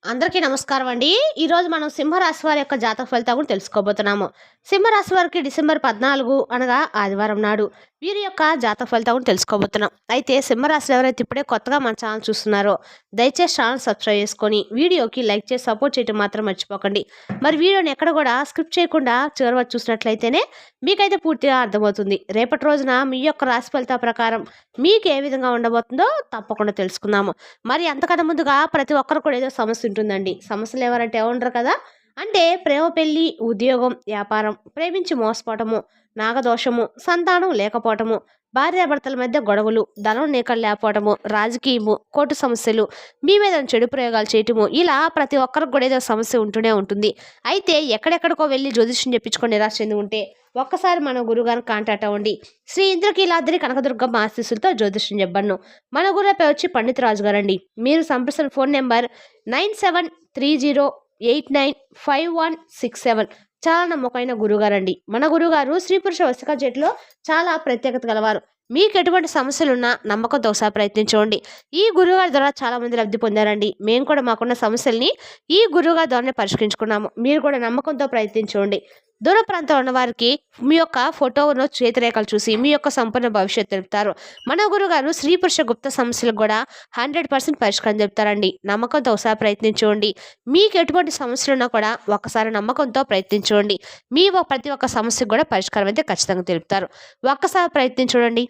అందరికీ నమస్కారం అండి. ఈరోజు మనం సింహరాశి వారి యొక్క జాతక ఫలితాలు కూడా తెలుసుకోబోతున్నాము. సింహరాశి వారికి డిసెంబర్ 14 అనగా ఆదివారం నాడు వీరి యొక్క జాతక ఫలితాలు కూడా తెలుసుకోబోతున్నాం. అయితే సింహరాశిలో ఎవరైతే ఇప్పుడే కొత్తగా మన ఛానల్ చూస్తున్నారో దయచేసి ఛానల్ సబ్స్క్రైబ్ చేసుకొని వీడియోకి లైక్ చేసి సపోర్ట్ చేయడం మాత్రం మర్చిపోకండి. మరి వీడియోని ఎక్కడ కూడా స్కిప్ చేయకుండా చివరి వరకు చూసినట్లయితేనే మీకైతే పూర్తిగా అర్థమవుతుంది. రేపటి రోజున మీ యొక్క రాశి ఫలితాల ప్రకారం మీకు ఏ విధంగా ఉండబోతుందో తప్పకుండా తెలుసుకుందాము. మరి అంతకన్నా ముందుగా ప్రతి ఒక్కరు కూడా ఏదో సమస్య ఉంటుందండి. సమస్యలు ఎవరంటే ఉండరు కదా. అంటే ప్రేమ, పెళ్లి, ఉద్యోగం, వ్యాపారం, ప్రేమించి మోసపోవటము, నాగదోషము, సంతానం లేకపోవటము, భార్యాభర్తల మధ్య గొడవలు, ధనం నీకలు లేకపోవటము, రాజకీయము, కోర్టు సమస్యలు, మీ మీద చెడు ప్రయోగాలు చేయటము, ఇలా ప్రతి ఒక్కరికి కూడా ఏదో సమస్య ఉంటూనే ఉంటుంది. అయితే ఎక్కడెక్కడికో వెళ్ళి జ్యోతిష్యం చెప్పించుకొని నిరాశ చెంది ఉంటే ఒక్కసారి మన గురుగారిని కాంటాక్ట్ అవ్వండి. శ్రీ ఇంద్రకీలాద్రి కనకదుర్గమ్మ ఆశీస్సులతో జ్యోతిష్యం చెప్పను. మన గురుపై వచ్చి పండిత్ రాజు గారండి. మీరు సంప్రదించిన ఫోన్ నెంబర్ 9730895167. చాలా నమ్మకమైన గురుగారండి. మన గురుగారు స్త్రీ పురుష వశిక జట్టులో చాలా ప్రత్యేకత గలవారు. మీకు ఎటువంటి సమస్యలున్నా నమ్మకంతో ఒకసారి ప్రయత్నించండి. ఈ గురువుగారి ద్వారా చాలా మంది లబ్ధి పొందారండి. మేము కూడా మాకున్న సమస్యల్ని ఈ గురువుగారి ద్వారానే పరిష్కరించుకున్నాము. మీరు కూడా నమ్మకంతో ప్రయత్నించండి. దూర ప్రాంతంలో ఉన్న వారికి మీ యొక్క ఫోటోను చేతిరేఖలు చూసి మీ యొక్క సంపూర్ణ భవిష్యత్తు తెలుపుతారు. మన గురుగారు స్త్రీ పురుష గుప్త సమస్యలకు కూడా 100% పరిష్కారం చెప్తారండి. నమ్మకంతో ఒకసారి ప్రయత్నించండి. మీకు ఎటువంటి సమస్యలు ఉన్నా కూడా ఒక్కసారి నమ్మకంతో ప్రయత్నించండి. మీ ప్రతి ఒక్క సమస్యకు కూడా పరిష్కారం అయితే ఖచ్చితంగా తెలుపుతారు. ఒక్కసారి ప్రయత్నించండి.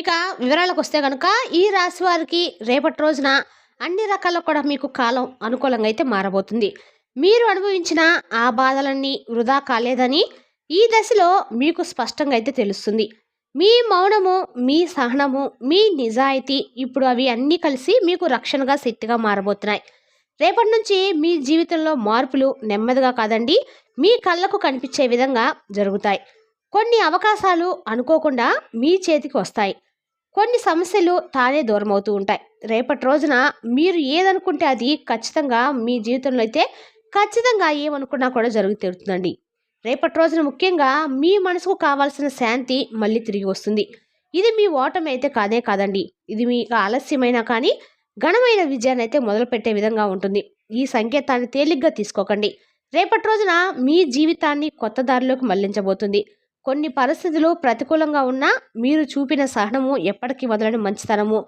ఇక వివరాలకు వస్తే కనుక ఈ రాశి వారికి రేపటి రోజున అన్ని రకాల కూడా మీకు కాలం అనుకూలంగా అయితే మారబోతుంది. మీరు అనుభవించిన ఆ బాధలన్నీ వృధా కాలేదని ఈ దశలో మీకు స్పష్టంగా అయితే తెలుస్తుంది. మీ మౌనము, మీ సహనము, మీ నిజాయితీ ఇప్పుడు అవి అన్నీ కలిసి మీకు రక్షణగా శక్తిగా మారబోతున్నాయి. రేపటి నుంచి మీ జీవితంలో మార్పులు నెమ్మదిగా కాదండి, మీ కళ్ళకు కనిపించే విధంగా జరుగుతాయి. కొన్ని అవకాశాలు అనుకోకుండా మీ చేతికి వస్తాయి. కొన్ని సమస్యలు తానే దూరం అవుతూ ఉంటాయి. రేపటి రోజున మీరు ఏదనుకుంటే అది ఖచ్చితంగా మీ జీవితంలో అయితే ఖచ్చితంగా ఏమనుకున్నా కూడా జరుగు తీరుతుందండి. రేపటి రోజున ముఖ్యంగా మీ మనసుకు కావాల్సిన శాంతి మళ్ళీ తిరిగి వస్తుంది. ఇది మీ ఓటమి అయితే కాదే కాదండి. ఇది మీ ఆలస్యమైనా కానీ ఘనమైన విజయాన్ని అయితే మొదలుపెట్టే విధంగా ఉంటుంది. ఈ సంకేతాన్ని తేలిగ్గా తీసుకోకండి. రేపటి రోజున మీ జీవితాన్ని కొత్త దారిలోకి మళ్లించబోతుంది. కొన్ని పరిస్థితులు ప్రతికూలంగా ఉన్నా మీరు చూపిన సహనము, ఎప్పటికీ వదలని మంచితనము,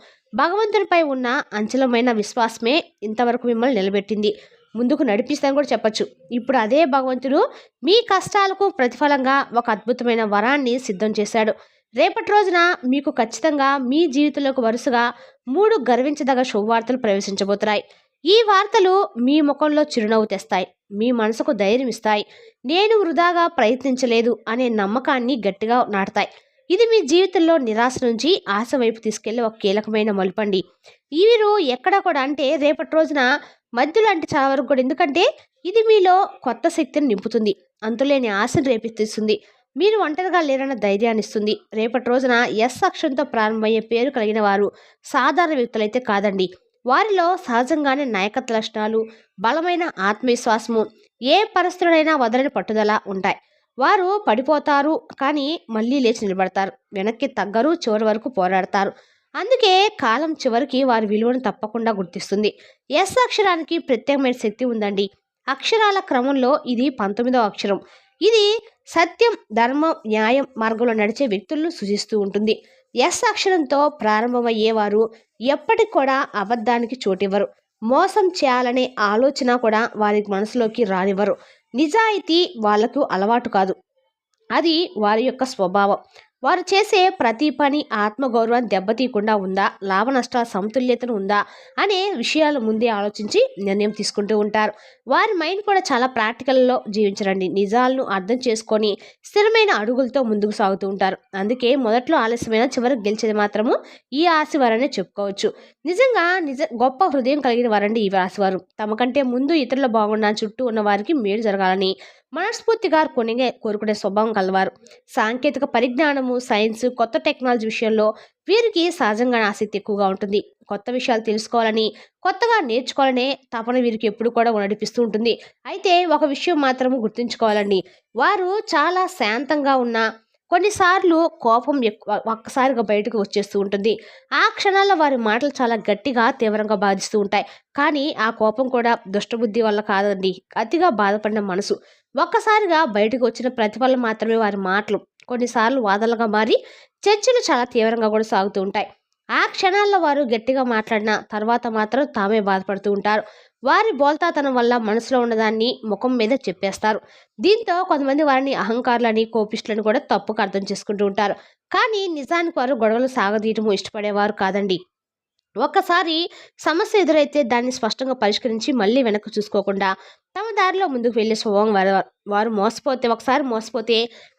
భగవంతునిపై ఉన్న అంచలమైన విశ్వాసమే ఇంతవరకు మిమ్మల్ని నిలబెట్టింది, ముందుకు నడిపిస్తాను కూడా చెప్పచ్చు. ఇప్పుడు అదే భగవంతుడు మీ కష్టాలకు ప్రతిఫలంగా ఒక అద్భుతమైన వరాన్ని సిద్ధం చేశాడు. రేపటి రోజున మీకు ఖచ్చితంగా మీ జీవితంలోకి వరుసగా 3 గర్వించదగ శుభవార్తలు ప్రవేశించబోతున్నాయి. ఈ వార్తలు మీ ముఖంలో చిరునవ్వు తెస్తాయి, మీ మనసుకు ధైర్యం ఇస్తాయి, నేను వృధాగా ప్రయత్నించలేదు అనే నమ్మకాన్ని గట్టిగా నాటుతాయి. ఇది మీ జీవితంలో నిరాశ నుంచి ఆశ వైపు తీసుకెళ్లే ఒక కీలకమైన మలుపండి. వీరు ఎక్కడ కూడా అంటే రేపటి రోజున మధ్యలో అంటే చాలా వరకు కూడా, ఎందుకంటే ఇది మీలో కొత్త శక్తిని నింపుతుంది, అంతులేని ఆశను రేపిస్తుంది, మీరు ఒంటరిగా లేరన్న ధైర్యాన్ని ఇస్తుంది. రేపటి రోజున ఎస్ అక్షరంతో ప్రారంభమయ్యే పేరు కలిగిన వారు సాధారణ వ్యక్తులైతే కాదండి. వారిలో సహజంగానే నాయకత్వ లక్షణాలు, బలమైన ఆత్మవిశ్వాసము, ఏ పరిస్థితులైనా వదలని పట్టుదల ఉంటాయి. వారు పడిపోతారు కానీ మళ్ళీ లేచి నిలబడతారు, వెనక్కి తగ్గరు, చివరి వరకు పోరాడతారు. అందుకే కాలం చివరికి వారి విలువను తప్పకుండా గుర్తిస్తుంది. ఎస్ అక్షరానికి ప్రత్యేకమైన శక్తి ఉందండి. అక్షరాల క్రమంలో ఇది 19వ అక్షరం. ఇది సత్యం, ధర్మం, న్యాయం మార్గంలో నడిచే వ్యక్తులను సూచిస్తూ ఉంటుంది. ఎస్ అక్షరంతో ప్రారంభమయ్యేవారు ఎప్పటికి కూడా అబద్ధానికి చోటివ్వరు. మోసం చేయాలనే ఆలోచన కూడా వారి మనసులోకి రానివ్వరు. నిజాయితీ వాళ్లకు అలవాటు కాదు, అది వారి యొక్క స్వభావం. వారు చేసే ప్రతి పని ఆత్మగౌరవాన్ని దెబ్బతీయకుండా ఉందా, లాభ నష్టాల సమతుల్యతను ఉందా అనే విషయాలు ముందే ఆలోచించి నిర్ణయం తీసుకుంటూ ఉంటారు. వారి మైండ్ కూడా చాలా ప్రాక్టికల్లో జీవించరండి. నిజాలను అర్థం చేసుకొని స్థిరమైన అడుగులతో ముందుకు సాగుతూ ఉంటారు. అందుకే మొదట్లో ఆలస్యమైన చివరికి గెలిచేది మాత్రము ఈ రాశివారనే చెప్పుకోవచ్చు. నిజంగా గొప్ప హృదయం కలిగిన వారండి ఈ రాశివారు. తమ కంటే ముందు ఇతరుల బాగుండా చుట్టూ ఉన్న వారికి మేలు జరగాలని మనస్ఫూర్తిగా కోరుకునే స్వభావం కలవారు. సాంకేతిక పరిజ్ఞానము, సైన్స్, కొత్త టెక్నాలజీ విషయంలో వీరికి సహజంగానే ఆసక్తి ఎక్కువగా ఉంటుంది. కొత్త విషయాలు తెలుసుకోవాలని, కొత్తగా నేర్చుకోవాలనే తపన వీరికి ఎప్పుడు కూడా నడిపిస్తూ ఉంటుంది. అయితే ఒక విషయం మాత్రము గుర్తుంచుకోవాలండి, వారు చాలా శాంతంగా ఉన్న కొన్నిసార్లు కోపం ఒక్కసారిగా బయటకు వచ్చేస్తూ ఉంటుంది. ఆ క్షణాల్లో వారి మాటలు చాలా గట్టిగా, తీవ్రంగా బాధిస్తూ ఉంటాయి. కానీ ఆ కోపం కూడా దుష్టబుద్ధి వల్ల కాదండి. అతిగా బాధపడిన మనసు. ఒక్కసారిగా బయటకు వచ్చిన ప్రతిఫలం మాత్రమే వారి మాటలు. కొన్నిసార్లు వాదనలుగా మారి చర్చలు చాలా తీవ్రంగా కూడా సాగుతూ ఉంటాయి. ఆ క్షణాల్లో వారు గట్టిగా మాట్లాడిన తర్వాత మాత్రం తామే బాధపడుతూ ఉంటారు. వారి బోల్తాతనం వల్ల మనసులో ఉన్నదాన్ని ముఖం మీద చెప్పేస్తారు. దీంతో కొంతమంది వారిని అహంకారులని, కోపిష్ఠులని కూడా తప్పుగా అర్థం చేసుకుంటూ ఉంటారు. కానీ నిజానికి వారు గొడవలు సాగదీయటము ఇష్టపడేవారు కాదండి. ఒక్కసారి సమస్య ఎదురైతే దాన్ని స్పష్టంగా పరిష్కరించి మళ్ళీ వెనక్కి చూసుకోకుండా తమ దారిలో ముందుకు వెళ్ళే స్వభావం వారు ఒకసారి మోసపోతే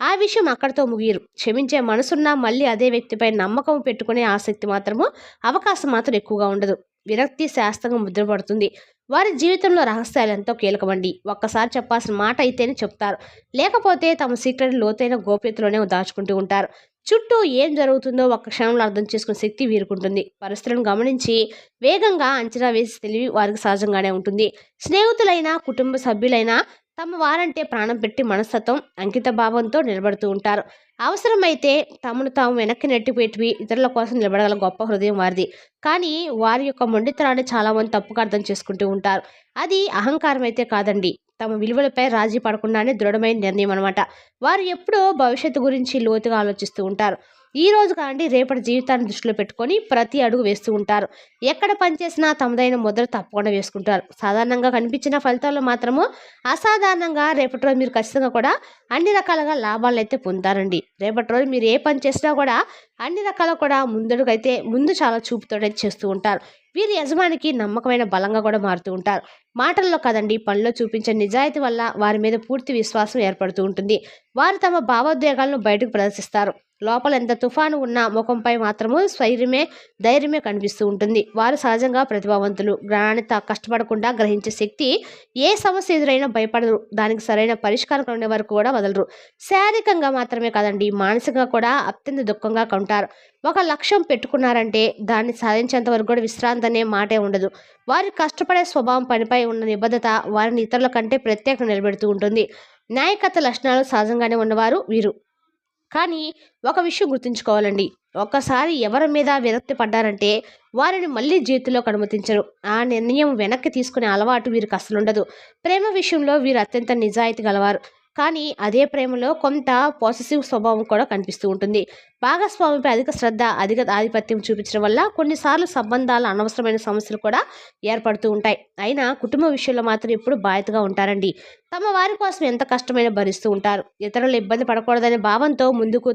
ఆ విషయం అక్కడితో ముగియరు. క్షమించే మనసున్నా మళ్ళీ అదే వ్యక్తిపై నమ్మకం పెట్టుకునే ఆసక్తి మాత్రము అవకాశం మాత్రం ఎక్కువగా ఉండదు. విరక్తి శాస్త్రంగా ముద్రపడుతుంది. వారి జీవితంలో రహస్యాలు ఎంతో కీలకమండి. ఒక్కసారి చెప్పాల్సిన మాట అయితేనే చెప్తారు. లేకపోతే తమ సీక్రెట్ లోతైన గోప్యతలోనే దాచుకుంటూ ఉంటారు. చుట్టూ ఏం జరుగుతుందో ఒక్క క్షణంలో అర్థం చేసుకునే శక్తి వీరుకుంటుంది. పరిస్థితులను గమనించి వేగంగా అంచనా వేసి తెలివి వారికి సహజంగానే ఉంటుంది. స్నేహితులైనా, కుటుంబ సభ్యులైనా తమ వారంటే ప్రాణం పెట్టి మనస్తత్వం, అంకిత భావంతో నిలబడుతూ ఉంటారు. అవసరమైతే తమను తాము వెనక్కి నెట్టిపెట్టి ఇతరుల కోసం నిలబడగల గొప్ప హృదయం వారిది. కానీ వారి యొక్క మొండితనాన్ని చాలామంది తప్పుగా అర్థం చేసుకుంటూ ఉంటారు. అది అహంకారం అయితే కాదండి. తమ విలువలపై రాజీ పడకుండానే దృఢమైన నిర్ణయం అనమాట. వారు ఎప్పుడూ భవిష్యత్తు గురించి లోతుగా ఆలోచిస్తూ ఉంటారు. ఈ రోజు కాండి రేపటి జీవితాన్ని దృష్టిలో పెట్టుకొని ప్రతి అడుగు వేస్తూ ఉంటారు. ఎక్కడ పనిచేసినా తమదైన ముద్ర తప్పకుండా వేసుకుంటారు. సాధారణంగా కనిపించిన ఫలితాల్లో మాత్రము అసాధారణంగా రేపటి రోజు మీరు ఖచ్చితంగా కూడా అన్ని రకాలుగా లాభాలు అయితే పొందుతారండి. రేపటి రోజు మీరు ఏ పని చేసినా కూడా అన్ని రకాల కూడా ముందు చాలా చూపుతోటైతే చేస్తూ ఉంటారు. వీరి యజమానికి నమ్మకమైన బలంగా కూడా మారుతూ ఉంటారు. మాటల్లో కదండి, పనిలో చూపించే నిజాయితీ వల్ల వారి మీద పూర్తి విశ్వాసం ఏర్పడుతూ ఉంటుంది. వారు తమ భావోద్వేగాలను బయటకు ప్రదర్శిస్తారు. లోపల ఎంత తుఫాను ఉన్నా ముఖంపై మాత్రము ధైర్యమే కనిపిస్తూ ఉంటుంది. వారు సహజంగా ప్రతిభావంతులు. జ్ఞానాన్ని కష్టపడకుండా గ్రహించే శక్తి. ఏ సమస్య ఎదురైనా భయపడరు. దానికి సరైన పరిష్కారం ఉండే వరకు కూడా వదలరు. శారీరకంగా మాత్రమే కాదండి, మానసికంగా కూడా అత్యంత దుఃఖంగా ఉంటారు. ఒక లక్ష్యం పెట్టుకున్నారంటే దాన్ని సాధించేంత వరకు కూడా విశ్రాంతి అనే మాటే ఉండదు. వారి కష్టపడే స్వభావం, పనిపై ఉన్న నిబద్ధత వారిని ఇతరుల కంటే ప్రత్యేకంగా నిలబెడుతూ ఉంటుంది. నాయకత్వ లక్షణాలు సహజంగానే ఉన్నవారు వీరు. కానీ ఒక విషయం గుర్తుంచుకోవాలండి. ఒక్కసారి ఎవరి మీద విరక్తి పడ్డారంటే వారిని మళ్ళీ జీవితంలోకి అనుమతించరు. ఆ నిర్ణయం వెనక్కి తీసుకునే అలవాటు వీరికి అసలు ఉండదు. ప్రేమ విషయంలో వీరు అత్యంత నిజాయితీ గలవారు. కానీ అదే ప్రేమలో కొంత పాజిటివ్ స్వభావం కూడా కనిపిస్తూ ఉంటుంది. భాగస్వామిపై అధిక శ్రద్ధ, అధిక ఆధిపత్యం చూపించడం వల్ల కొన్నిసార్లు సంబంధాలు అనవసరమైన సమస్యలు కూడా ఏర్పడుతూ ఉంటాయి. అయినా కుటుంబ విషయంలో మాత్రం ఎప్పుడు బాధ్యతగా ఉంటారండి. తమ వారి కోసం ఎంత కష్టమైనా భరిస్తూ ఉంటారు. ఇతరులు ఇబ్బంది పడకూడదనే భావంతో ముందుకు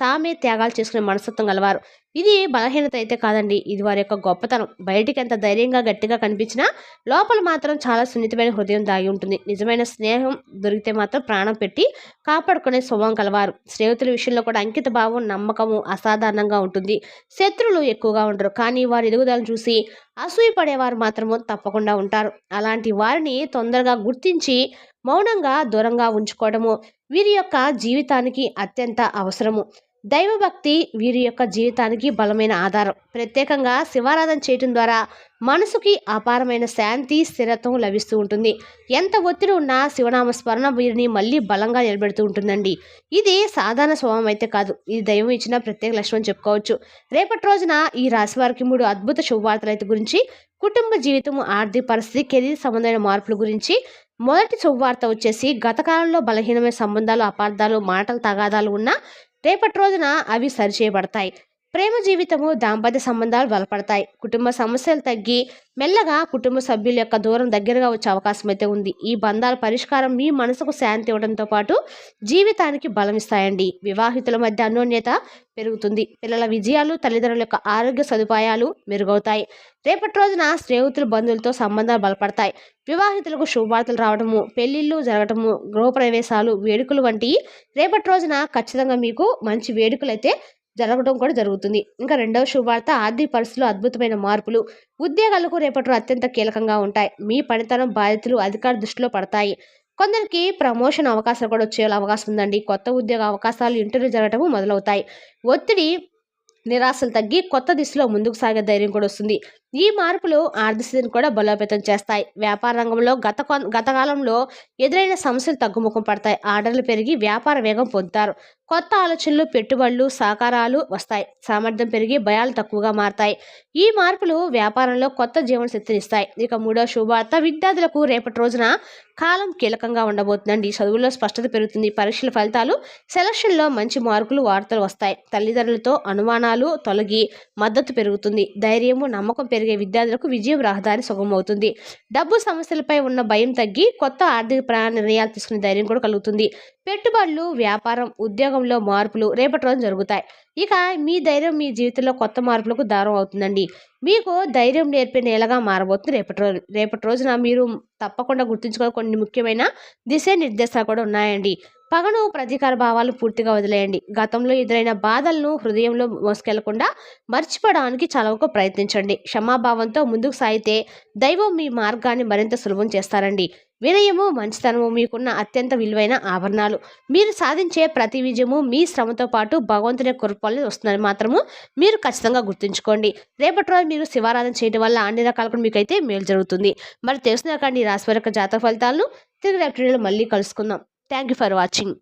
తామే త్యాగాలు చేసుకునే మనస్తత్వం గలవారు. ఇది బలహీనత అయితే కాదండి, ఇది వారి యొక్క గొప్పతనం. బయటికి ఎంత ధైర్యంగా గట్టిగా కనిపించినా లోపల మాత్రం చాలా సున్నితమైన హృదయం దాగి ఉంటుంది. నిజమైన స్నేహం దొరికితే మాత్రం ప్రాణం పెట్టి కాపాడుకునే స్వభావం కలవారు. స్నేహితుల విషయంలో కూడా అంకిత భావం, నమ్మకము అసాధారణంగా ఉంటుంది. శత్రువులు ఎక్కువగా ఉండరు. కానీ వారి ఎదుగుదలను చూసి అసూయపడేవారు మాత్రము తప్పకుండా ఉంటారు. అలాంటి వారిని తొందరగా గుర్తించి మౌనంగా దూరంగా ఉంచుకోవడము వీరి యొక్క జీవితానికి అత్యంత అవసరము. దైవభక్తి వీరి యొక్క జీవితానికి బలమైన ఆధారం. ప్రత్యేకంగా శివారాధన చేయటం ద్వారా మనసుకి అపారమైన శాంతి, స్థిరత్వం లభిస్తూ ఉంటుంది. ఎంత ఒత్తిడి ఉన్నా శివనామ స్మరణ వీరిని మళ్ళీ బలంగా నిలబెడుతూ ఉంటుందండి. ఇది సాధారణ స్వభావం అయితే కాదు, ఇది దైవం ఇచ్చిన ప్రత్యేక లక్షణం చెప్పుకోవచ్చు. రేపటి రోజున ఈ రాశి వారికి 3 అద్భుత శుభవార్తల అయితే గురించి, కుటుంబ జీవితం, ఆర్థిక పరిస్థితి, కెరీర్ సంబంధమైన మార్పుల గురించి. మొదటి శుభవార్త వచ్చేసి గత కాలంలో బలహీనమైన సంబంధాలు, అపార్థాలు, మాటల తగాదాలు ఉన్నా రేపటి రోజున అవి సరిచేయబడతాయి. ప్రేమ జీవితము, దాంపత్య సంబంధాలు బలపడతాయి. కుటుంబ సమస్యలు తగ్గి మెల్లగా కుటుంబ సభ్యుల యొక్క దూరం దగ్గరగా వచ్చే అవకాశం అయితే ఉంది. ఈ బంధాల పరిష్కారం మీ మనసుకు శాంతి ఇవ్వడంతో పాటు జీవితానికి బలమిస్తాయండి. వివాహితుల మధ్య అన్యోన్యత పెరుగుతుంది. పిల్లల విజయాలు, తల్లిదండ్రుల యొక్క ఆరోగ్య సదుపాయాలు మెరుగవుతాయి. రేపటి రోజున స్నేహితులు, బంధువులతో సంబంధాలు బలపడతాయి. వివాహితులకు శుభవార్తలు రావడము, పెళ్లిళ్ళు జరగటము, గృహప్రవేశాలు, వేడుకలు వంటి రేపటి రోజున ఖచ్చితంగా మీకు మంచి వేడుకలు అయితే జరగడం కూడా జరుగుతుంది. ఇంకా రెండవ శుభవార్త ఆర్థిక పరిస్థితులు అద్భుతమైన మార్పులు. ఉద్యోగాలకు రేపటి అత్యంత కీలకంగా ఉంటాయి. మీ పనితనం, బాధ్యతలు అధికార దృష్టిలో పడతాయి. కొందరికి ప్రమోషన్ అవకాశాలు కూడా వచ్చే అవకాశం ఉందండి. కొత్త ఉద్యోగ అవకాశాలు, ఇంటర్వ్యూ జరగటము మొదలవుతాయి. ఒత్తిడి, నిరాశలు తగ్గి కొత్త దిశలో ముందుకు సాగే ధైర్యం కూడా వస్తుంది. ఈ మార్పులు ఆర్థిక స్థితిని కూడా బలోపేతం చేస్తాయి. వ్యాపార రంగంలో గత కాలంలో ఎదురైన సమస్యలు తగ్గుముఖం పడతాయి. ఆర్డర్లు పెరిగి వ్యాపార వేగం పొందుతారు. కొత్త ఆలోచనలు, పెట్టుబడులు, సహకారాలు వస్తాయి. సామర్థ్యం పెరిగి భయాలు తక్కువగా మారతాయి. ఈ మార్పులు వ్యాపారంలో కొత్త జీవన శక్తినిస్తాయి. ఇక మూడో శుభవార్త, విద్యార్థులకు రేపటి రోజున కాలం కీలకంగా ఉండబోతుందండి. చదువుల్లో స్పష్టత పెరుగుతుంది. పరీక్షల ఫలితాలు, సెలక్షన్లో మంచి మార్కులు, వార్తలు వస్తాయి. తల్లిదండ్రులతో అనుమానాలు తొలగి మద్దతు పెరుగుతుంది. ధైర్యము, నమ్మకం పెరిగే విద్యార్థులకు విజయం రహదారి సుగమవుతుంది. డబ్బు సమస్యలపై ఉన్న భయం తగ్గి కొత్త ఆర్థిక నిర్ణయాలు తీసుకునే ధైర్యం కూడా కలుగుతుంది. పెట్టుబడులు, వ్యాపారం, ఉద్యోగంలో మార్పులు రేపటి రోజు జరుగుతాయి. ఇక మీ ధైర్యం మీ జీవితంలో కొత్త మార్పులకు దారం అవుతుందండి. మీకు ధైర్యం నేర్పే నేలగా మారబోతుంది రేపటి రోజున మీరు తప్పకుండా గుర్తుంచుకోవాలి. కొన్ని ముఖ్యమైన దిశానిర్దేశాలు కూడా ఉన్నాయండి. పగను, ప్రతీకార భావాలు పూర్తిగా వదిలేయండి. గతంలో ఎదురైన బాధలను హృదయంలో మోసుకెళ్లకుండా మర్చిపోవడానికి చాలా వరకు ప్రయత్నించండి. క్షమాభావంతో ముందుకు సాగితే దైవం మీ మార్గాన్ని మరింత సులభం చేస్తారండి. వినయము, మంచితనము మీకున్న అత్యంత విలువైన ఆభరణాలు. మీరు సాధించే ప్రతి విజయము మీ శ్రమతో పాటు భగవంతుని కృపల్ని వస్తుందని మాత్రము మీరు ఖచ్చితంగా గుర్తుంచుకోండి. రేపటి రోజు మీరు శివారాధన చేయడం వల్ల అన్ని రకాల కూడా మీకైతే మేలు జరుగుతుంది. మరి తెలుసుకున్నాకండి రాశి వారి యొక్క జాతక ఫలితాలను తిరిగి రేపటి మళ్ళీ కలుసుకుందాం. Thank you for watching.